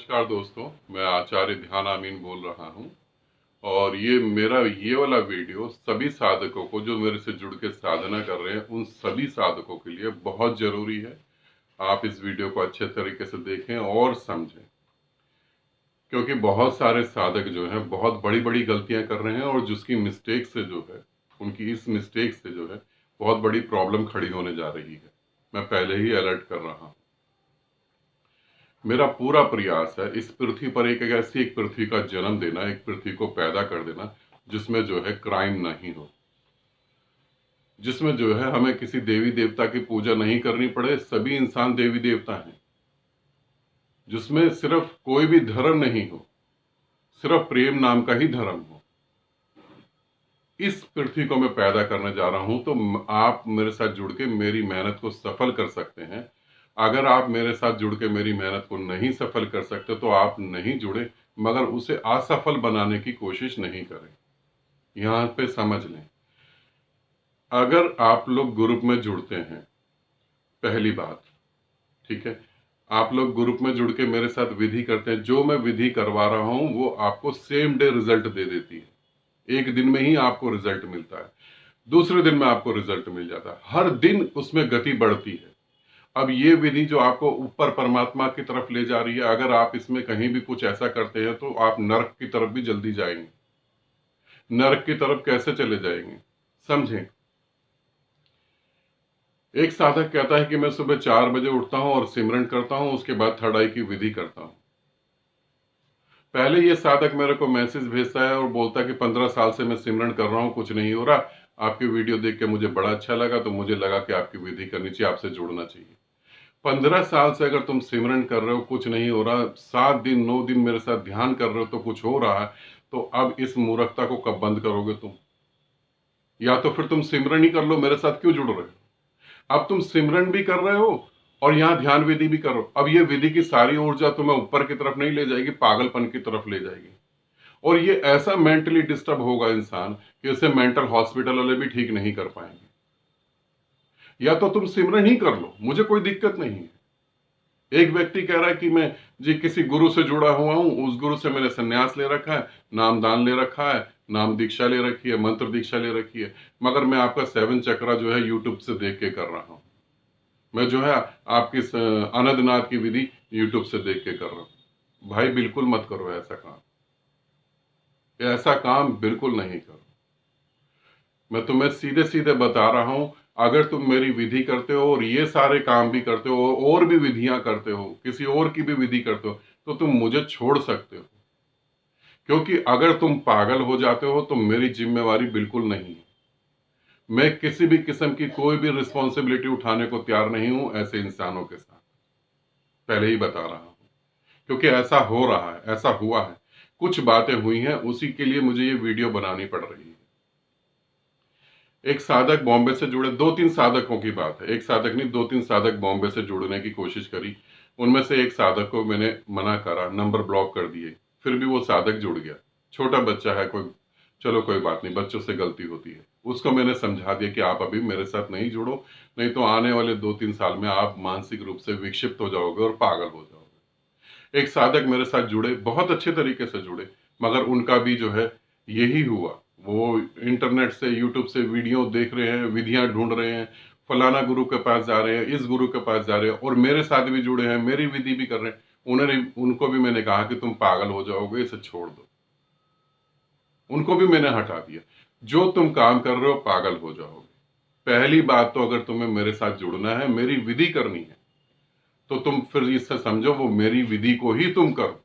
नमस्कार दोस्तों, मैं आचार्य ध्यान आमीन बोल रहा हूँ। और ये वाला वीडियो सभी साधकों को जो मेरे से जुड़ के साधना कर रहे हैं उन सभी साधकों के लिए बहुत जरूरी है। आप इस वीडियो को अच्छे तरीके से देखें और समझें, क्योंकि बहुत सारे साधक जो हैं बहुत बड़ी बड़ी गलतियां कर रहे हैं और जिसकी मिस्टेक से जो है उनकी इस मिस्टेक से जो है बहुत बड़ी प्रॉब्लम खड़ी होने जा रही है। मैं पहले ही अलर्ट कर रहा हूँ। मेरा पूरा प्रयास है इस पृथ्वी पर एक पृथ्वी का जन्म देना, एक पृथ्वी को पैदा कर देना जिसमें जो है क्राइम नहीं हो, जिसमें जो है हमें किसी देवी देवता की पूजा नहीं करनी पड़े, सभी इंसान देवी देवता हैं, जिसमें सिर्फ कोई भी धर्म नहीं हो, सिर्फ प्रेम नाम का ही धर्म हो। इस पृथ्वी को मैं पैदा करने जा रहा हूं, तो आप मेरे साथ जुड़ के मेरी मेहनत को सफल कर सकते हैं। अगर आप मेरे साथ जुड़ के मेरी मेहनत को नहीं सफल कर सकते तो आप नहीं जुड़े, मगर उसे असफल बनाने की कोशिश नहीं करें। यहां पे समझ लें, अगर आप लोग ग्रुप में जुड़ते हैं, पहली बात, ठीक है, आप लोग ग्रुप में जुड़ के मेरे साथ विधि करते हैं, जो मैं विधि करवा रहा हूं वो आपको सेम डे रिजल्ट दे देती है। एक दिन में ही आपको रिजल्ट मिलता है, दूसरे दिन में आपको रिजल्ट मिल जाता है, हर दिन उसमें गति बढ़ती है। अब ये विधि जो आपको ऊपर परमात्मा की तरफ ले जा रही है, अगर आप इसमें कहीं भी कुछ ऐसा करते हैं तो आप नरक की तरफ भी जल्दी जाएंगे। नरक की तरफ कैसे चले जाएंगे, समझें। एक साधक कहता है कि मैं सुबह 4 बजे उठता हूं और सिमरन करता हूं, उसके बाद थर्ड आई की विधि करता हूं। पहले ये साधक मेरे को मैसेज भेजता है और बोलता है कि 15 साल से मैं सिमरन कर रहा हूं, कुछ नहीं हो रहा, आपकी वीडियो देख के मुझे बड़ा अच्छा लगा, तो मुझे लगा कि आपकी विधि करनी चाहिए, आपसे जुड़ना चाहिए। 15 साल से अगर तुम सिमरन कर रहे हो, कुछ नहीं हो रहा, 7 दिन 9 दिन मेरे साथ ध्यान कर रहे हो तो कुछ हो रहा है, तो अब इस मूर्खता को कब बंद करोगे तुम? या तो फिर तुम सिमरन ही कर लो, मेरे साथ क्यों जुड़ रहे हो? अब तुम सिमरन भी कर रहे हो और यहाँ ध्यान विधि भी करो। अब ये विधि की सारी ऊर्जा तुम्हें ऊपर की तरफ नहीं ले जाएगी, पागलपन की तरफ ले जाएगी। और ये ऐसा मेंटली डिस्टर्ब होगा इंसान कि उसे मेंटल हॉस्पिटल वाले भी ठीक नहीं कर पाएंगे। या तो तुम सिमरन ही कर लो, मुझे कोई दिक्कत नहीं है। एक व्यक्ति कह रहा है कि मैं जी किसी गुरु से जुड़ा हुआ हूं, उस गुरु से मैंने संन्यास ले रखा है, नामदान ले रखा है, नाम दीक्षा ले रखी है, मंत्र दीक्षा ले रखी है, मगर मैं आपका 7 चक्रा जो है यूट्यूब से देख के कर रहा हूं। मैं जो है आपकी अनंतनाथ की विधि यूट्यूब से देख के कर रहा हूं। भाई बिल्कुल मत करो ऐसा काम, ऐसा काम बिल्कुल नहीं करो। मैं तुम्हें सीधे सीधे बता रहा हूं, अगर तुम मेरी विधि करते हो और ये सारे काम भी करते हो और भी विधियां करते हो, किसी और की भी विधि करते हो, तो तुम मुझे छोड़ सकते हो। क्योंकि अगर तुम पागल हो जाते हो तो मेरी जिम्मेवारी बिल्कुल नहीं है। मैं किसी भी किस्म की कोई भी रिस्पॉन्सिबिलिटी उठाने को तैयार नहीं हूं ऐसे इंसानों के साथ, पहले ही बता रहा हूं। क्योंकि ऐसा हो रहा है, ऐसा हुआ है, कुछ बातें हुई हैं, उसी के लिए मुझे ये वीडियो बनानी पड़ रही है। एक साधक बॉम्बे से जुड़े, 2-3 साधकों की बात है, एक साधक नहीं 2-3 साधक बॉम्बे से जुड़ने की कोशिश करी। उनमें से एक साधक को मैंने मना करा, नंबर ब्लॉक कर दिए, फिर भी वो साधक जुड़ गया। छोटा बच्चा है कोई, चलो कोई बात नहीं, बच्चों से गलती होती है। उसको मैंने समझा दिया कि आप अभी मेरे साथ नहीं जुड़ो, नहीं तो आने वाले 2-3 साल में आप मानसिक रूप से विक्षिप्त हो जाओगे और पागल हो जाओगे। एक साधक मेरे साथ जुड़े, बहुत अच्छे तरीके से जुड़े, मगर उनका भी जो है यही हुआ। वो इंटरनेट से, यूट्यूब से वीडियो देख रहे हैं, विधियां ढूंढ रहे हैं, फलाना गुरु के पास जा रहे हैं, इस गुरु के पास जा रहे हैं, और मेरे साथ भी जुड़े हैं, मेरी विधि भी कर रहे हैं। उनको भी मैंने कहा कि तुम पागल हो जाओगे, इसे छोड़ दो। उनको भी मैंने हटा दिया। जो तुम काम कर रहे हो पागल हो जाओगे। पहली बात तो अगर तुम्हें मेरे साथ जुड़ना है, मेरी विधि करनी है, तो तुम फिर इससे समझो वो मेरी विधि को ही तुम करो।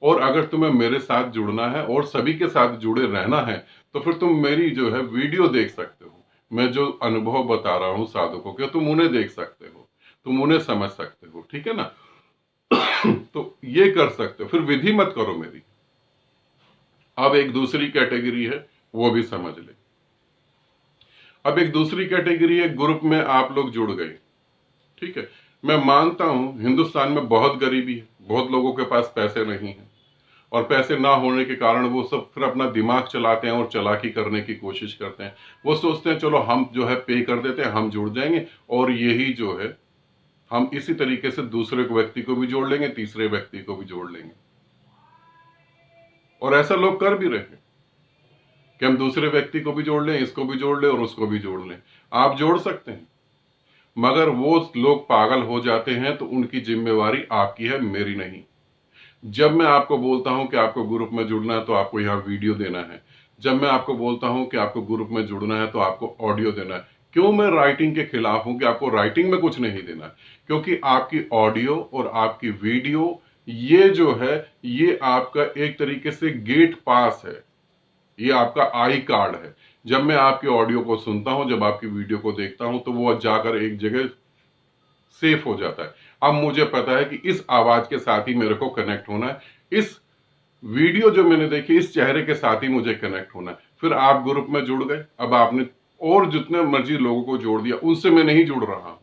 और अगर तुम्हें मेरे साथ जुड़ना है और सभी के साथ जुड़े रहना है, तो फिर तुम मेरी जो है वीडियो देख सकते हो। मैं जो अनुभव बता रहा हूं साधकों के, तुम उन्हें देख सकते हो, तुम उन्हें समझ सकते हो, ठीक है ना। तो ये कर सकते हो, फिर विधि मत करो मेरी। अब एक दूसरी कैटेगरी है, वो भी समझ ले। अब एक दूसरी कैटेगरी है, ग्रुप में आप लोग जुड़ गए, ठीक है। मैं मानता हूं हिंदुस्तान में बहुत गरीबी है, बहुत लोगों के पास पैसे नहीं है, और पैसे ना होने के कारण वो सब फिर अपना दिमाग चलाते हैं और चालाकी करने की कोशिश करते हैं। वो सोचते हैं चलो हम जो है पे कर देते हैं, हम जुड़ जाएंगे और यही जो है हम इसी तरीके से दूसरे व्यक्ति को भी जोड़ लेंगे, तीसरे व्यक्ति को भी जोड़ लेंगे। और ऐसा लोग कर भी रहे हैं कि हम दूसरे व्यक्ति को भी जोड़ लें, इसको भी जोड़ लें और उसको भी जोड़ लें। आप जोड़ सकते हैं, मगर वो लोग पागल हो जाते हैं तो उनकी जिम्मेवारी आपकी है, मेरी नहीं। जब मैं आपको बोलता हूं कि आपको ग्रुप में जुड़ना है तो आपको यहाँ वीडियो देना है। जब मैं आपको बोलता हूं कि आपको ग्रुप में जुड़ना है तो आपको ऑडियो देना है। क्यों मैं राइटिंग के खिलाफ हूं कि आपको राइटिंग में कुछ नहीं देना है? क्योंकि आपकी ऑडियो और आपकी वीडियो, ये जो है, ये आपका एक तरीके से गेट पास है, ये आपका आई कार्ड है। जब मैं आपकी ऑडियो को सुनता हूं, जब आपकी वीडियो को देखता हूं, तो वो जाकर एक जगह सेफ हो जाता है। अब मुझे पता है कि इस आवाज के साथ ही मेरे को कनेक्ट होना है, इस वीडियो जो मैंने देखी, इस चेहरे के साथ ही मुझे कनेक्ट होना है। फिर आप ग्रुप में जुड़ गए, अब आपने और जितने मर्जी लोगों को जोड़ दिया, उनसे मैं नहीं जुड़ रहा हूं।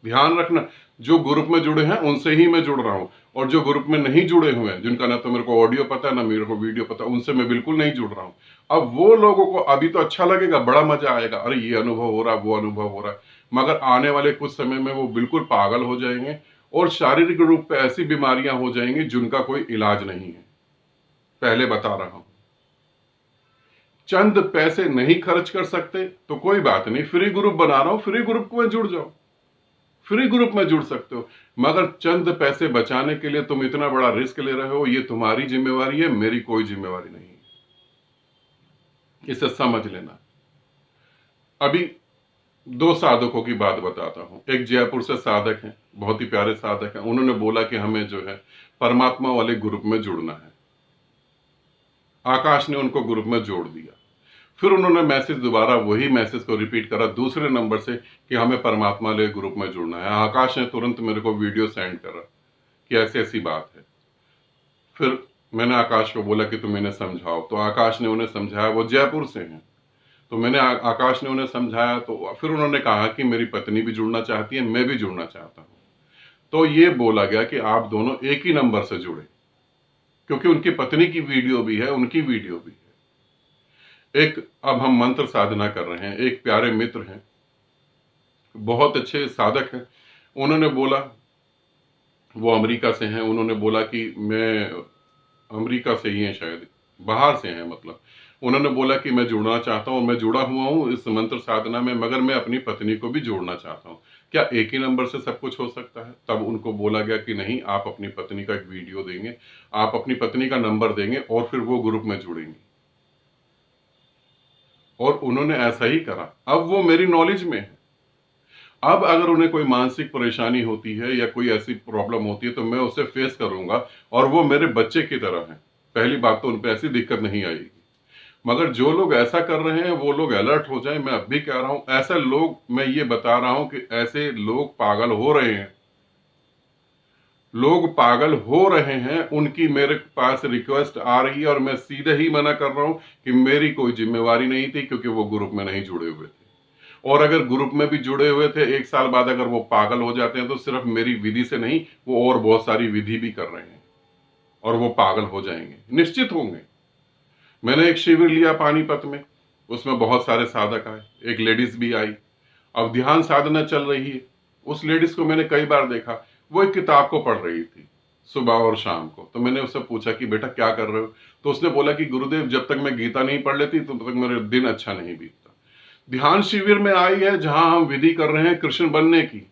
ध्यान रखना, जो ग्रुप में जुड़े हैं उनसे ही मैं जुड़ रहा हूं, और जो ग्रुप में नहीं जुड़े हुए हैं, जिनका ना तो मेरे को ऑडियो पता है ना मेरे को वीडियो पता, उनसे मैं बिल्कुल नहीं जुड़ रहा हूं। अब वो लोगों को अभी तो अच्छा लगेगा, बड़ा मजा आएगा, अरे ये अनुभव हो रहा, वो अनुभव हो रहा है, मगर आने वाले कुछ समय में वो बिल्कुल पागल हो जाएंगे और शारीरिक रूप पे ऐसी बीमारियां हो जाएंगी जिनका कोई इलाज नहीं है। पहले बता रहा हूं, चंद पैसे नहीं खर्च कर सकते तो कोई बात नहीं, फ्री ग्रुप बना रहा हूं, फ्री ग्रुप में जुड़ जाओ, फ्री ग्रुप में जुड़ सकते हो। मगर चंद पैसे बचाने के लिए तुम इतना बड़ा रिस्क ले रहे हो, ये तुम्हारी जिम्मेवारी है, मेरी कोई जिम्मेवारी नहीं है, इसे समझ लेना। अभी दो साधकों की बात बताता हूं। एक जयपुर से साधक हैं, बहुत ही प्यारे साधक हैं। उन्होंने बोला कि हमें जो है परमात्मा वाले ग्रुप में जुड़ना है। आकाश ने उनको ग्रुप में जोड़ दिया। फिर उन्होंने मैसेज दोबारा वही मैसेज को रिपीट करा दूसरे नंबर से कि हमें परमात्मा वाले ग्रुप में जुड़ना है। आकाश ने तुरंत मेरे को वीडियो सेंड करा कि ऐसी ऐसी बात है। फिर मैंने आकाश को बोला कि तुम इन्हें समझाओ, तो आकाश ने उन्हें समझाया। वो जयपुर से हैं, तो मैंने आकाश ने उन्हें समझाया, तो फिर उन्होंने कहा कि मेरी पत्नी भी जुड़ना चाहती है, मैं भी जुड़ना चाहता हूं। तो ये बोला गया कि आप दोनों एक ही नंबर से जुड़े, क्योंकि उनकी पत्नी की वीडियो भी है, उनकी वीडियो भी है। एक अब हम मंत्र साधना कर रहे हैं। एक प्यारे मित्र हैं, बहुत अच्छे साधक हैं, उन्होंने बोला, वो अमेरिका से हैं, उन्होंने बोला कि मैं अमेरिका से ही हैं, शायद बाहर से हैं, मतलब उन्होंने बोला कि मैं जुड़ना चाहता हूँ और मैं जुड़ा हुआ हूँ इस मंत्र साधना में, मगर मैं अपनी पत्नी को भी जोड़ना चाहता हूँ। क्या एक ही नंबर से सब कुछ हो सकता है? तब उनको बोला गया कि नहीं, आप अपनी पत्नी का एक वीडियो देंगे, आप अपनी पत्नी का नंबर देंगे और फिर वो ग्रुप में जुड़ेंगे। और उन्होंने ऐसा ही करा। अब वो मेरी नॉलेज में है। अब अगर उन्हें कोई मानसिक परेशानी होती है या कोई ऐसी प्रॉब्लम होती है तो मैं उसे फेस करूंगा, और वो मेरे बच्चे की तरह है। पहली बात तो उन पर ऐसी दिक्कत नहीं आएगी। मगर जो लोग ऐसा कर रहे हैं वो लोग अलर्ट हो जाएं। मैं अब भी कह रहा हूं, ऐसे लोग, मैं ये बता रहा हूं कि ऐसे लोग पागल हो रहे हैं, लोग पागल हो रहे हैं। उनकी मेरे पास रिक्वेस्ट आ रही है और मैं सीधे ही मना कर रहा हूं कि मेरी कोई जिम्मेवारी नहीं थी, क्योंकि वो ग्रुप में नहीं जुड़े हुए थे। और अगर ग्रुप में भी जुड़े हुए थे, एक साल बाद अगर वो पागल हो जाते हैं तो सिर्फ मेरी विधि से नहीं, वो और बहुत सारी विधि भी कर रहे हैं और वो पागल हो जाएंगे, निश्चित होंगे। मैंने एक शिविर लिया पानीपत में, उसमें बहुत सारे साधक आए, एक लेडीज भी आई। अब ध्यान साधना चल रही है। उस लेडीज को मैंने कई बार देखा, वो एक किताब को पढ़ रही थी सुबह और शाम को। तो मैंने उससे पूछा कि बेटा क्या कर रहे हो? तो उसने बोला कि गुरुदेव, जब तक मैं गीता नहीं पढ़ लेती तब तक मेरे दिन अच्छा नहीं बीतता। ध्यान शिविर में आई है जहां हम विधि कर रहे हैं कृष्ण बनने की,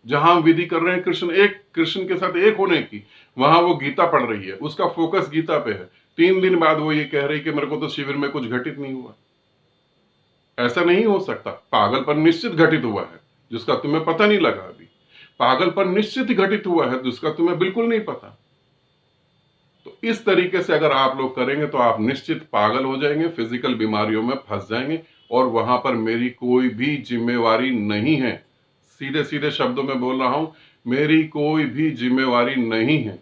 जहां हम विधि कर रहे हैं कृष्ण के साथ एक होने की, वहां वो गीता पढ़ रही है, उसका फोकस गीता पे है। 3 दिन बाद वो ये कह रही कि मेरे को तो शिविर में कुछ घटित नहीं हुआ। ऐसा नहीं हो सकता। पागलपन निश्चित घटित हुआ है जिसका तुम्हें पता नहीं लगा अभी। पागलपन निश्चित घटित हुआ है जिसका तुम्हें बिल्कुल नहीं पता। तो इस तरीके से अगर आप लोग करेंगे तो आप निश्चित पागल हो जाएंगे, फिजिकल बीमारियों में फंस जाएंगे, और वहां पर मेरी कोई भी जिम्मेवारी नहीं है। सीधे सीधे शब्दों में बोल रहा हूं, मेरी कोई भी जिम्मेवारी नहीं है।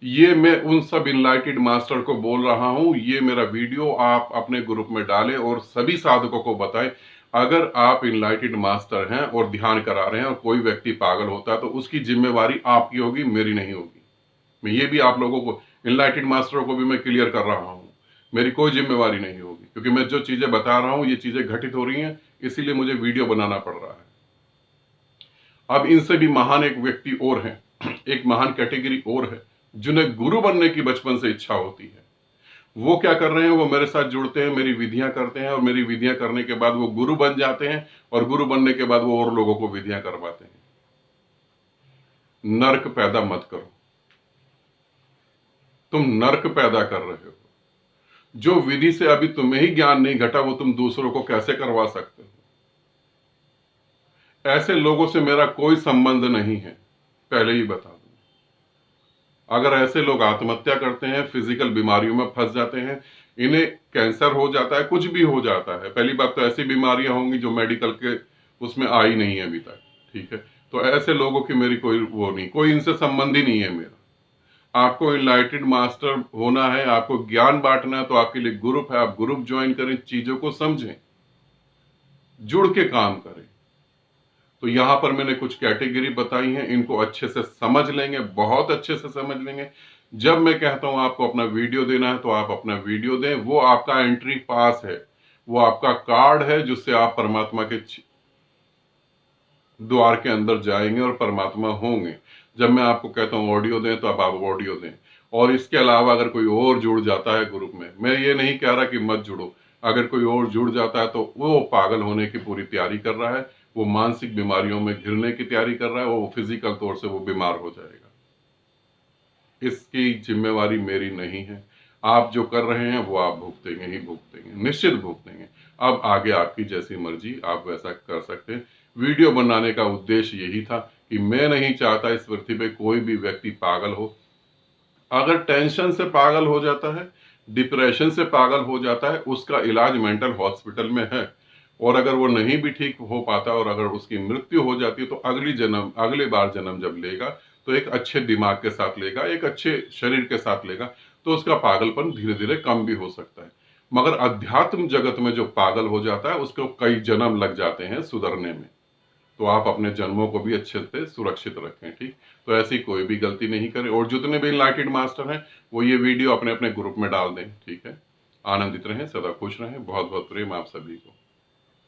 ये मैं उन सब इनलाइटेड मास्टर को बोल रहा हूं। ये मेरा वीडियो आप अपने ग्रुप में डालें और सभी साधकों को बताएं। अगर आप इनलाइटेड मास्टर हैं और ध्यान करा रहे हैं और कोई व्यक्ति पागल होता है तो उसकी जिम्मेवारी आपकी होगी, मेरी नहीं होगी। मैं ये भी आप लोगों को, इनलाइटेड मास्टरों को भी मैं क्लियर कर रहा हूं, मेरी कोई जिम्मेवारी नहीं होगी, क्योंकि मैं जो चीजें बता रहा हूं ये चीजें घटित हो रही हैं, इसीलिए मुझे वीडियो बनाना पड़ रहा है। अब इनसे भी महान एक व्यक्ति और है, एक महान कैटेगरी और है, जिन्हें गुरु बनने की बचपन से इच्छा होती है। वो क्या कर रहे हैं, वो मेरे साथ जुड़ते हैं, मेरी विधियां करते हैं, और मेरी विधियां करने के बाद वो गुरु बन जाते हैं, और गुरु बनने के बाद वो और लोगों को विधियां करवाते हैं। नर्क पैदा मत करो, तुम नर्क पैदा कर रहे हो। जो विधि से अभी तुम्हें ही ज्ञान नहीं घटा, वो तुम दूसरों को कैसे करवा सकते हो? ऐसे लोगों से मेरा कोई संबंध नहीं है, पहले ही बता दूं। अगर ऐसे लोग आत्महत्या करते हैं, फिजिकल बीमारियों में फंस जाते हैं, इन्हें कैंसर हो जाता है, कुछ भी हो जाता है, पहली बात तो ऐसी बीमारियां होंगी जो मेडिकल के उसमें आई नहीं है अभी तक, ठीक है। तो ऐसे लोगों की मेरी कोई वो नहीं, कोई इनसे संबंध ही नहीं है मेरा। आपको इनलाइटेड मास्टर होना है, आपको ज्ञान बांटना है, तो आपके लिए ग्रुप है, आप ग्रुप ज्वाइन करें, चीजों को समझें, जुड़ के काम करें। तो यहां पर मैंने कुछ कैटेगरी बताई हैं, इनको अच्छे से समझ लेंगे, बहुत अच्छे से समझ लेंगे। जब मैं कहता हूं आपको अपना वीडियो देना है, तो आप अपना वीडियो दें, वो आपका एंट्री पास है, वो आपका कार्ड है, जिससे आप परमात्मा के द्वार के अंदर जाएंगे और परमात्मा होंगे। जब मैं आपको कहता हूं ऑडियो दें, तो अब आप ऑडियो दें। और इसके अलावा अगर कोई और जुड़ जाता है ग्रुप में, मैं ये नहीं कह रहा कि मत जुड़ो, अगर कोई और जुड़ जाता है तो वो पागल होने की पूरी तैयारी कर रहा है, वो मानसिक बीमारियों में घिरने की तैयारी कर रहा है, वो फिजिकल तौर से वो बीमार हो जाएगा। इसकी जिम्मेवारी मेरी नहीं है। आप जो कर रहे हैं वो आप भुगतेंगे ही भुगतेंगे, निश्चित भुगतेंगे। अब आगे आपकी जैसी मर्जी, आप वैसा कर सकते हैं। वीडियो बनाने का उद्देश्य यही था कि मैं नहीं चाहता इस पृथ्वी पे कोई भी व्यक्ति पागल हो। अगर टेंशन से पागल हो जाता है, डिप्रेशन से पागल हो जाता है, उसका इलाज मेंटल हॉस्पिटल में है। और अगर वो नहीं भी ठीक हो पाता और अगर उसकी मृत्यु हो जाती है, तो अगले बार जन्म जब लेगा, तो एक अच्छे दिमाग के साथ लेगा, एक अच्छे शरीर के साथ लेगा, तो उसका पागलपन धीरे धीरे कम भी हो सकता है। मगर अध्यात्म जगत में जो पागल हो जाता है, उसको कई जन्म लग जाते हैं सुधरने में। तो आप अपने जन्मों को भी अच्छे से सुरक्षित रखें, ठीक। तो ऐसी कोई भी गलती नहीं करें, और जितने भी इनलाइटेड मास्टर हैं, वो ये वीडियो अपने अपने ग्रुप में डाल दें, ठीक है। आनंदित रहें, सदा खुश रहें। बहुत बहुत प्रेम आप सभी को।